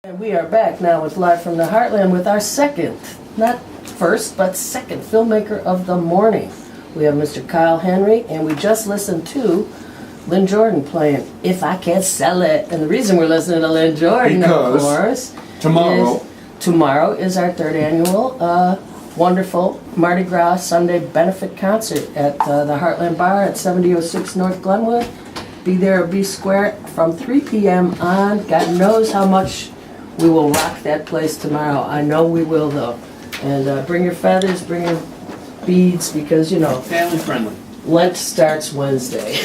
And we are back now with Live from the Heartland with our second, not first, but second filmmaker of the morning. We have Mr. Kyle Henry, and we just listened to Lynn Jordan playing If I Can't Sell It. And the reason we're listening to Lynn Jordan, of course, tomorrow is our third annual wonderful Mardi Gras Sunday benefit concert at the Heartland Bar at 7006 North Glenwood. Be there or be square from 3 p.m. on. God knows how much we will rock that place tomorrow. I know we will, though. And bring your feathers, bring your beads, because, you know, family friendly. Lent starts Wednesday.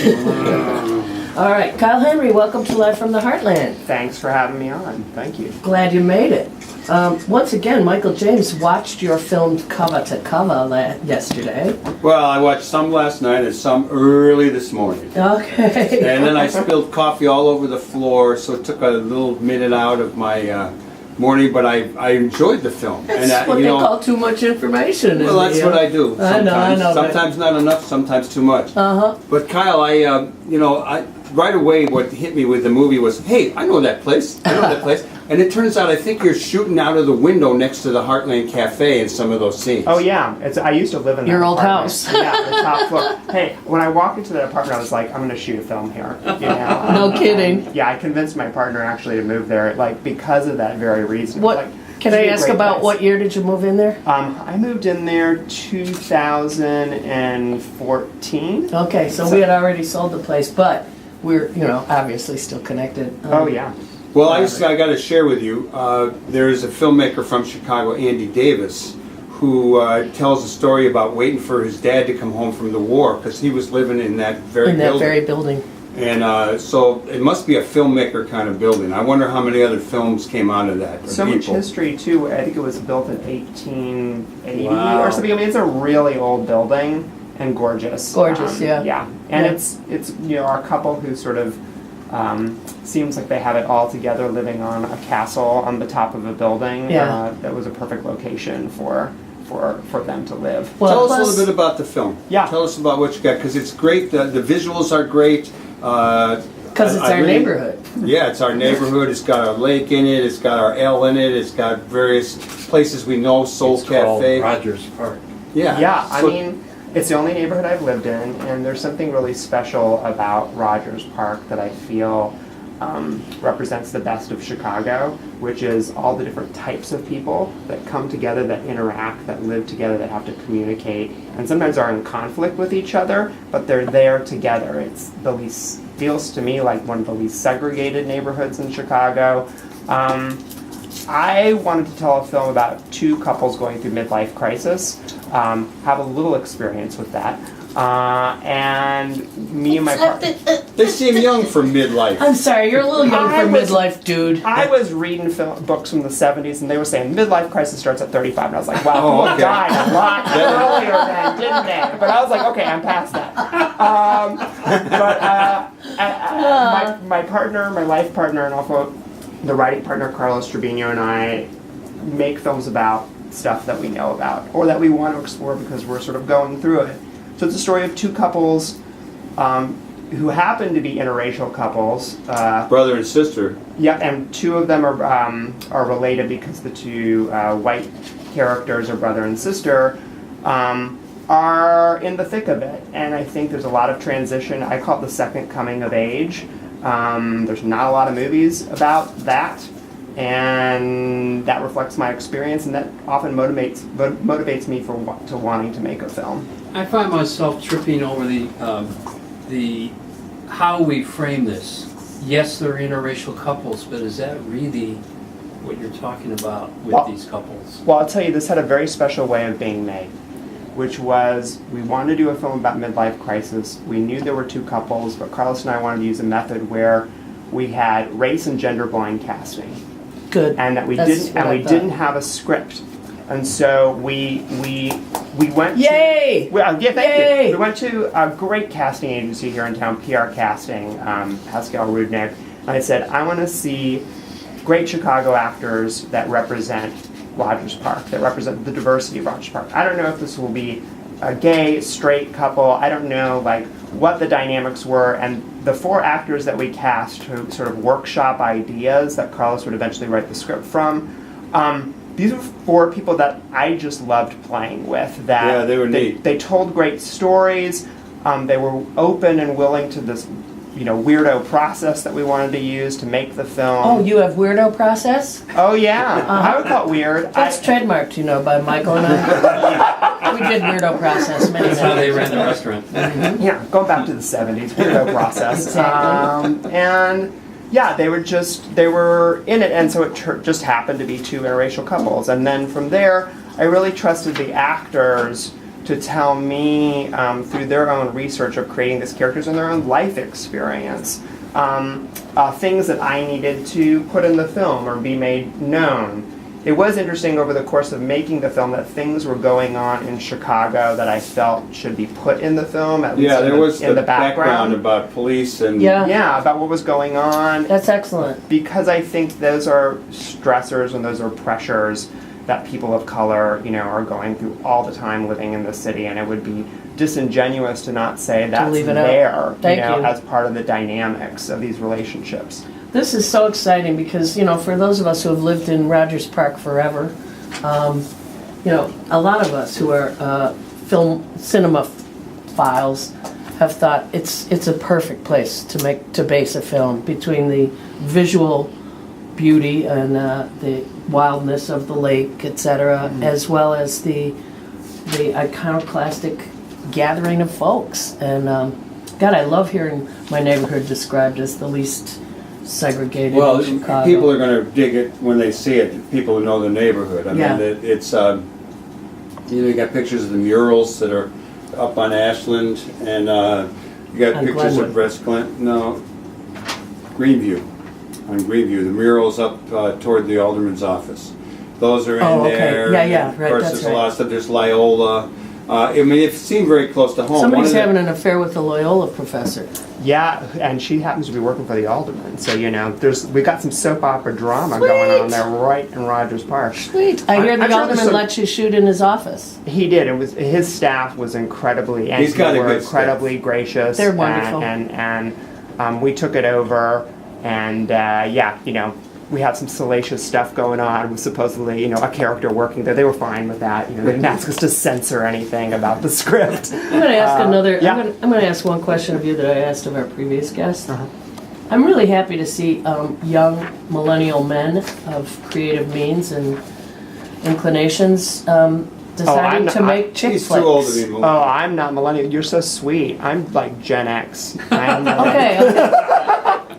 All right, Kyle Henry, welcome to Live from the Heartland. Thanks for having me on. Thank you. Glad you made it. Once again, Michael James watched your film cover to cover yesterday. Well, I watched some last night and some early this morning. Okay. And then I spilled coffee all over the floor, so it took a little minute out of my morning, but I enjoyed the film. That's what they call too much information. Well, that's what I do. Sometimes. I know. Sometimes not enough, sometimes too much. Uh-huh. But Kyle, I right away what hit me with the movie was, hey, I know that place. I know that place. And it turns out I think you're shooting out of the window next to the Heartland Cafe in some of those scenes. Oh yeah, I used to live in that your old apartment. house. Yeah, the top floor. Hey, when I walked into that apartment, I was like, I'm going to shoot a film here. You know? No kidding. Yeah, I convinced my partner actually to move there, like because of that very reason. What? Like, Can I ask about what year did you move in there? I moved in there 2014. Okay, so we had already sold the place, but we're, obviously still connected. Oh yeah. Well, I got to share with you, there's a filmmaker from Chicago, Andy Davis, who tells a story about waiting for his dad to come home from the war, because he was living in that very building. And so it must be a filmmaker kind of building. I wonder how many other films came out of that. So much history too. I think it was built in 1880 or something. I mean, it's a really old building and gorgeous. Gorgeous, yeah. Yeah, and it's our couple who sort of seems like they have it all together, living on a castle on the top of a building. Yeah. That was a perfect location for them to live. Well, tell us a little bit about the film. Yeah. Tell us about what you got, because it's great. The visuals are great. Because it's our neighborhood. Yeah, it's our neighborhood. It's got our lake in it. It's got our L in it. It's got various places we know. Soul Cafe. Called Rogers Park. Yeah. Yeah, I mean, it's the only neighborhood I've lived in, and there's something really special about Rogers Park that I feel represents the best of Chicago, which is all the different types of people that come together, that interact, that live together, that have to communicate, and sometimes are in conflict with each other, but they're there together. It's feels to me like one of the least segregated neighborhoods in Chicago. I wanted to tell a film about two couples going through midlife crisis, have a little experience with that. And me and my partner... They seem young for midlife. I'm sorry, you're a little young for midlife, dude. I was reading books from the 70s, and they were saying midlife crisis starts at 35. And I was like, wow, people died a lot earlier then, didn't they? But I was like, okay, I'm past that. My partner, my life partner, and also the writing partner, Carlos Trevino, and I make films about stuff that we know about, or that we want to explore because we're sort of going through it. So it's a story of two couples who happen to be interracial couples. Brother and sister. Yeah, and two of them are related because the two white characters, are brother and sister, are in the thick of it. And I think there's a lot of transition. I call it the second coming of age. There's not a lot of movies about that. And that reflects my experience, and that often motivates me to wanting to make a film. I find myself tripping over the how we frame this. Yes, they're interracial couples, but is that really what you're talking about with these couples? Well, I'll tell you, this had a very special way of being made, which was we wanted to do a film about midlife crisis. We knew there were two couples, but Carlos and I wanted to use a method where we had race and gender blind casting. Good. And that we didn't have a script, and so we went. Yay! Thank you. We went to a great casting agency here in town, PR Casting, Pascal Rudnick, and I said, I want to see great Chicago actors that represent Rogers Park, that represent the diversity of Rogers Park. I don't know if this will be a gay, straight couple. I don't know like what the dynamics were, and the 4 actors that we cast to sort of workshop ideas that Carlos would eventually write the script from. These were 4 people that I just loved playing with. That Yeah, they were neat. They told great stories. They were open and willing to this, weirdo process that we wanted to use to make the film. Oh, you have weirdo process? Oh yeah, I would call it weird. That's trademarked, by Michael and I. We did weirdo process many That's how they times. ran the restaurant. Yeah, going back to the 70s, weirdo process. Exactly. And yeah, they were in it, and so it just happened to be 2 interracial couples. And then from there, I really trusted the actors to tell me through their own research of creating these characters and their own life experience, things that I needed to put in the film or be made known. It was interesting over the course of making the film that things were going on in Chicago that I felt should be put in the film, at least Yeah, there was in the the background about police and Yeah, Yeah, about what was going on. that's excellent. Because I think those are stressors and those are pressures that people of color, are going through all the time living in the city, and it would be disingenuous to not say that's leave it out. there, Thank you. as part of the dynamics of these relationships. This is so exciting because, for those of us who have lived in Rogers Park forever, a lot of us who are cinema files have thought it's a perfect place to base a film between the visual beauty and the wildness of the lake, etc., as well as the iconoclastic gathering of folks. And God, I love hearing my neighborhood described as the least segregated Well, in Chicago. people are going to dig it when they see it. People who know the neighborhood. I Yeah. mean, it's you got pictures of the murals that are up on Ashland, and you got On pictures Glenwood. of Greenview. On Greenview, the murals up toward the alderman's office. Those are in Oh, okay. there. Yeah, Of right, course, that's there's a right. lot of stuff. There's Loyola. I mean, it seemed very close to home. Somebody's One of having an affair with the Loyola professor. Yeah, and she happens to be working for the alderman, so we got some soap opera drama going on there right in Rogers Park. Sweet. I hear I'm the sure alderman there's some- lets you shoot in his office. He did. It was his staff was incredibly, and He's got they a were good incredibly gracious. They're wonderful. And we took it over, and we had some salacious stuff going on with supposedly, a character working there. They were fine with that. They didn't ask us to censor anything about the script. I'm going to ask another. yeah. I'm going to ask one question of you that I asked of our previous guest. Uh-huh. I'm really happy to see young millennial men of creative means and inclinations deciding not- to make chick He's flicks. too old to be moving. Oh, I'm not millennial. You're so sweet. I'm like Gen X. I'm Okay.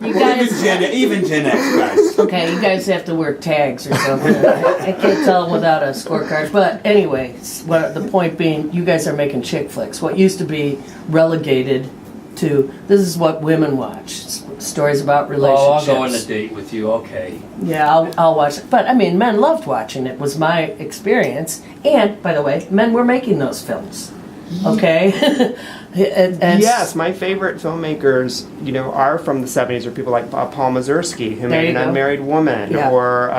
You guys. Even Gen X guys. Okay, you guys have to wear tags or something. I can't tell without a scorecard. But anyway, the point being, you guys are making chick flicks. What used to be relegated to, this is what women watch. Stories about Oh, relationships. I'll go on a date with you, okay. Yeah, I'll watch it. But I mean, men loved watching it, was my experience. And, by the way, men were making those films. Okay? And Yes, my favorite filmmakers, are from the 70s, or people like Paul Mazursky, who There made you An go. Unmarried Woman, Yeah. or,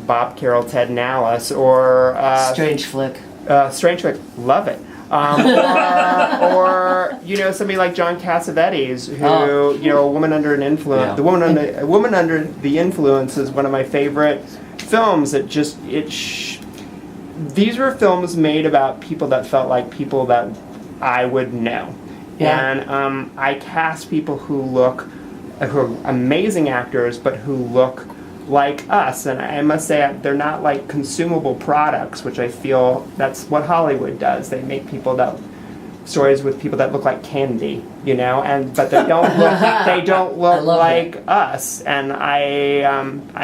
Bob Carroll, Ted Nallis, or Strange flick. Strange Flick, love it. Or somebody like John Cassavetes, who Oh. A Woman Under an Influence. Yeah. A Woman Under the Influence is one of my favorite films. These were films made about people that felt like people that I would know, Yeah. and I cast people who are amazing actors, but who look like us. And I must say, they're not like consumable products, which I feel that's what Hollywood does. They make stories with people that look like candy, but they don't look. They don't look love like us. And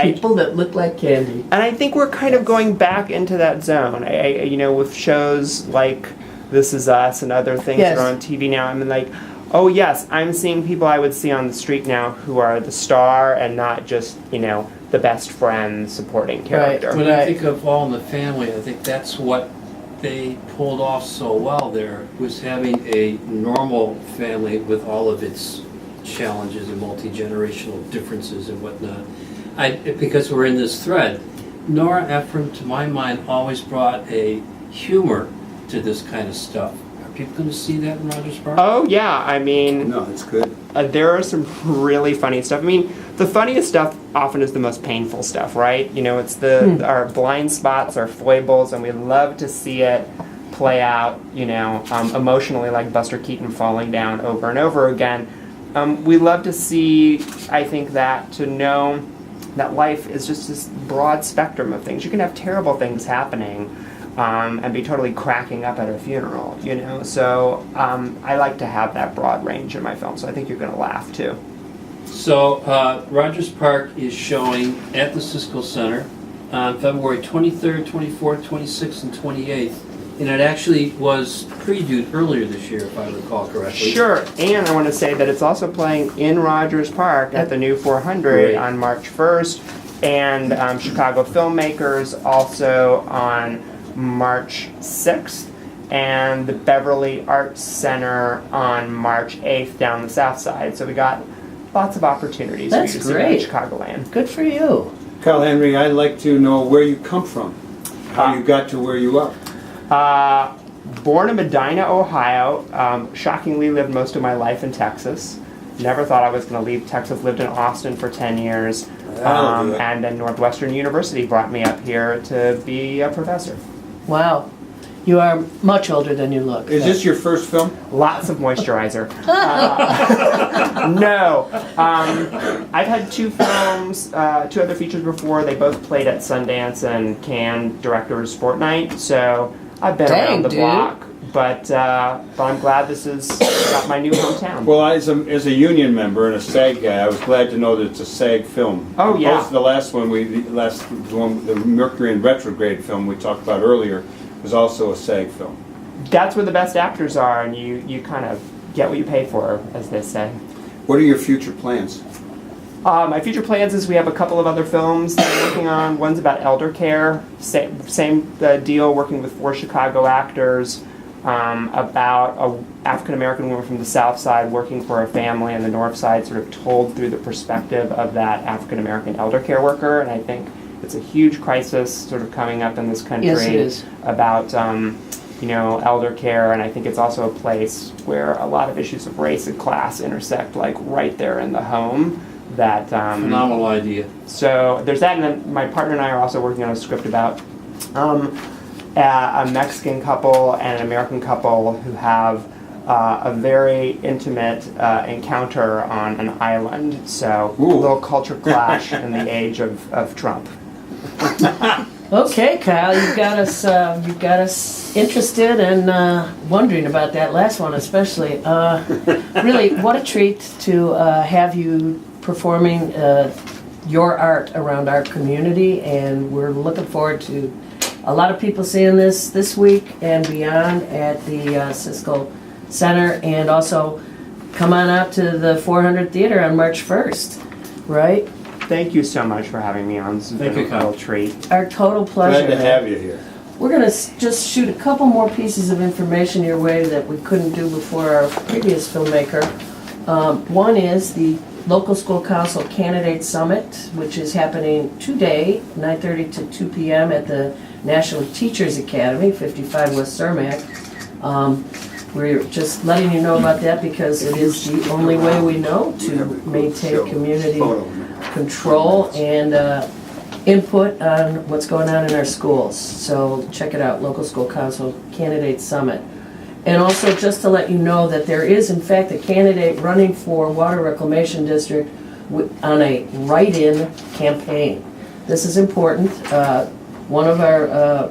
People that look like candy. and I think we're kind of going back into that zone. With shows like This Is Us and other things Yes. that are on TV now. I mean, like, oh yes, I'm seeing people I would see on the street now who are the star and not just the best friend supporting character. When Right. I think of All in the Family, I think that's what they pulled off so well there, was having a normal family with all of its challenges and multi-generational differences and whatnot. Because we're in this thread, Nora Ephron, to my mind, always brought a humor to this kind of stuff. Are people going to see that in Rogers Park? Oh yeah, I mean, No, it's good. there are some really funny stuff. I mean, the funniest stuff often is the most painful stuff, right? You know, it's our blind spots, our foibles, and we love to see it play out, you know, emotionally, like Buster Keaton falling down over and over again. We love to see, I think, that to know that life is just this broad spectrum of things. You can have terrible things happening and be totally cracking up at a funeral, you know? So I like to have that broad range in my film, so I think you're going to laugh too. So, Rogers Park is showing at the Cisco Center on February 23rd, 24th, 26th, and 28th. And it actually was previewed earlier this year, if I recall correctly. Sure, and I want to say that it's also playing in Rogers Park at the new 400 Great. on March 1st, and Chicago Filmmakers also on March 6th, and the Beverly Arts Center on March 8th down the south side. So we got lots of opportunities That's for you to see great. in Chicagoland. Good for you. Kyle Henry, I'd like to know where you come from, how you got to where you are. Born in Medina, Ohio. Shockingly lived most of my life in Texas. Never thought I was going to leave Texas. Lived in Austin for 10 years. That'll do it. And then Northwestern University brought me up here to be a professor. Wow. You are much older than you look. Is this your first film? Lots of moisturizer. No. I've had two films, two other features before. They both played at Sundance and Cannes Directors Fortnight. So I've been Dang, around the dude. block. But I'm glad this is not my new hometown. Well, as a union member and a SAG guy, I was glad to know that it's a SAG film. Oh, yeah. Both the last one, the Mercury in Retrograde film we talked about earlier, was also a SAG film. That's where the best actors are, and you kind of get what you pay for, as they say. What are your future plans? My future plans is we have a couple of other films that I'm working on. One's about elder care, same deal, working with 4 Chicago actors, about an African-American woman from the South Side working for a family on the North Side, sort of told through the perspective of that African-American elder care worker. And I think it's a huge crisis sort of coming up in this country. Yes, it is. About elder care, and I think it's also a place where a lot of issues of race and class intersect, like right there in the home. That Phenomenal idea. So there's that, and then my partner and I are also working on a script about a Mexican couple and an American couple who have a very intimate encounter on an island. So Ooh. a little culture clash in the age of Trump. Okay, Kyle, you've got us interested and wondering about that last one, especially. Really, what a treat to have you performing your art around our community, and we're looking forward to a lot of people seeing this week and beyond at the Cisco Center, and also come on out to the 400 Theater on March 1st, right? Thank you so much for having me on. This has Thank been you, a Kyle. real treat. Our total pleasure. Glad to have you here. We're going to just shoot a couple more pieces of information your way that we couldn't do before our previous filmmaker. One is the Local School Council Candidate Summit, which is happening today, 9:30 to 2 p.m. at the National Teachers Academy, 55 West Cermak. We're just letting you know about that because it is the only way we know to maintain community control and input on what's going on in our schools. So check it out, Local School Council Candidate Summit. And also just to let you know that there is in fact a candidate running for Water Reclamation District on a write-in campaign. This is important. One of our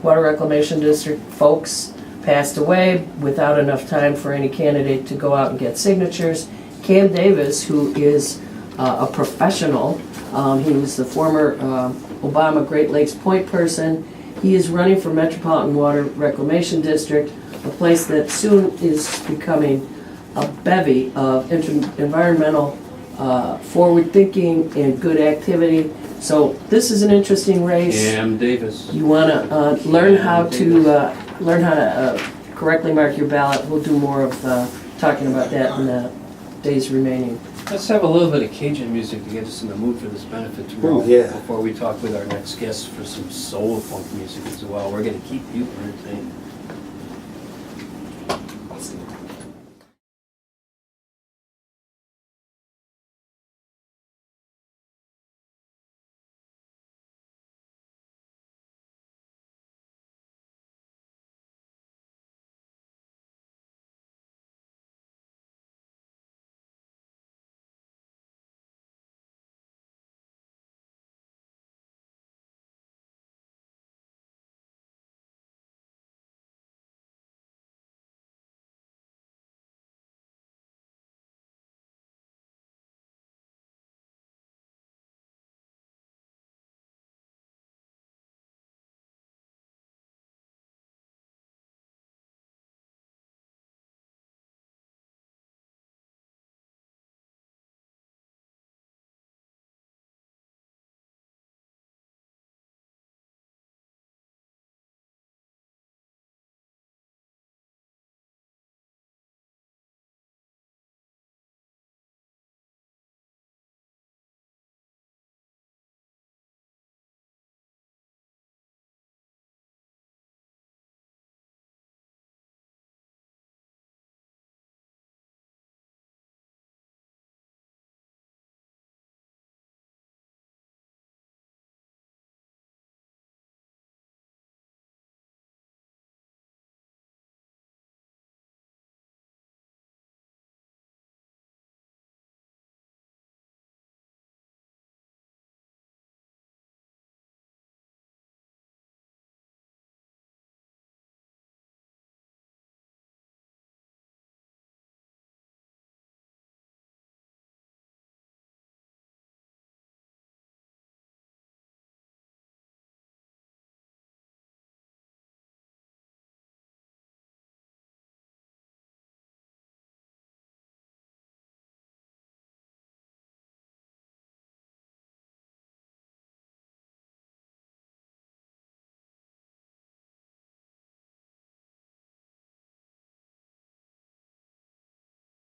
Water Reclamation District folks passed away without enough time for any candidate to go out and get signatures. Cam Davis, who is a professional, he was the former Obama Great Lakes Point person. He is running for Metropolitan Water Reclamation District, a place that soon is becoming a bevy of environmental forward-thinking and good activity. So this is an interesting race. Cam Davis. You want to learn how to correctly mark your ballot. We'll do more of talking about that in the days remaining. Let's have a little bit of Cajun music to get us in the mood for this benefit tomorrow. Ooh, yeah. Before we talk with our next guest for some soul funk music as well. We're going to keep you entertained.